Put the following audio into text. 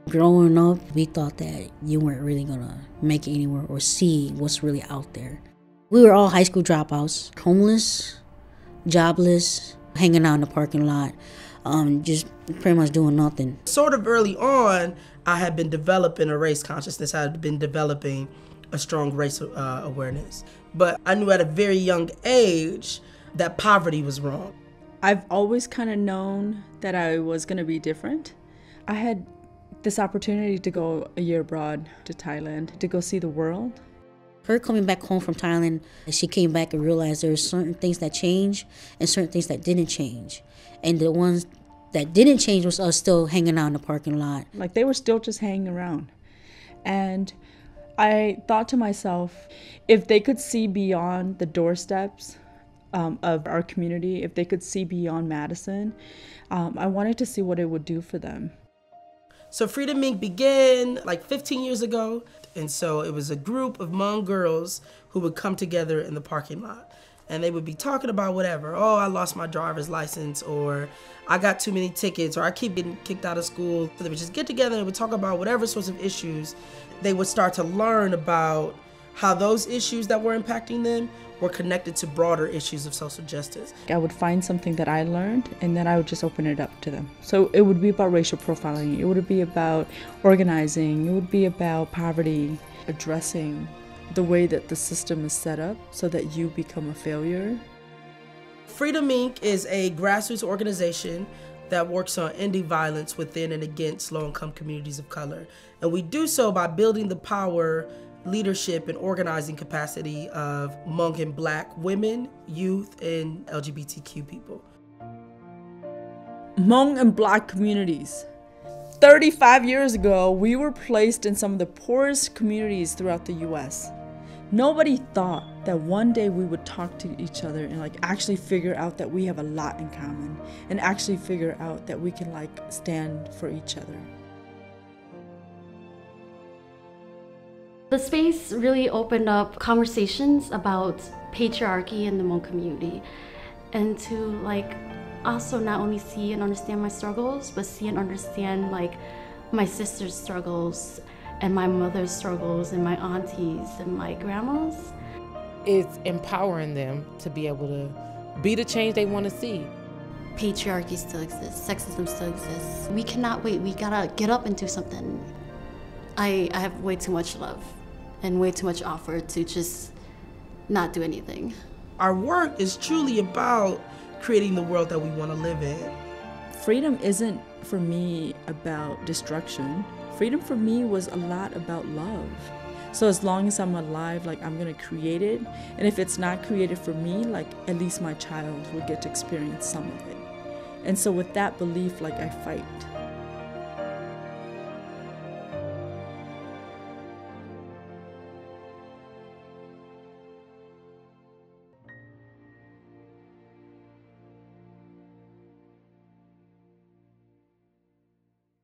Growing up, we thought that you weren't really gonna make it anywhere or see what's really out there. We were all high school dropouts, homeless, jobless, hanging out in the parking lot, just pretty much doing nothing. Sort of early on, I had been developing a race consciousness. I had been developing a strong race awareness. But I knew at a very young age that poverty was wrong. I've always kind of known that I was going to be different. I had this opportunity to go a year abroad to Thailand, to go see the world. Her coming back home from Thailand, she came back and realized there were certain things that changed and certain things that didn't change. And the ones that didn't change was us still hanging out in the parking lot. Like they were still just hanging around. And I thought to myself, if they could see beyond the doorsteps of our community, if they could see beyond Madison, I wanted to see what it would do for them. So Freedom Inc. began like 15 years ago. And so it was a group of Hmong girls who would come together in the parking lot. And they would be talking about whatever. Oh, I lost my driver's license, or I got too many tickets, or I keep getting kicked out of school. So they would just get together and would talk about whatever sorts of issues. They would start to learn about how those issues that were impacting them were connected to broader issues of social justice. I would find something that I learned and then I would just open it up to them. So it would be about racial profiling, it would be about organizing, it would be about poverty, addressing the way that the system is set up so that you become a failure. Freedom Inc. is a grassroots organization that works on ending violence within and against low-income communities of color. And we do so by building the power, leadership, and organizing capacity of Hmong and Black women, youth, and LGBTQ people. Hmong and Black communities. 35 years ago, we were placed in some of the poorest communities throughout the US. Nobody thought that one day we would talk to each other and actually figure out that we have a lot in common and actually figure out that we can stand for each other. The space really opened up conversations about patriarchy in the Hmong community, and to also not only see and understand my struggles, but see and understand my sister's struggles and my mother's struggles and my aunties and my grandmas. It's empowering them to be able to be the change they want to see. Patriarchy still exists, sexism still exists. We cannot wait, we gotta get up and do something. I have way too much love and way too much offer to just not do anything. Our work is truly about creating the world that we want to live in. Freedom isn't for me about destruction. Freedom for me was a lot about love. So as long as I'm alive, I'm gonna create it. And if it's not created for me, at least my child will get to experience some of it. And so with that belief, I fight.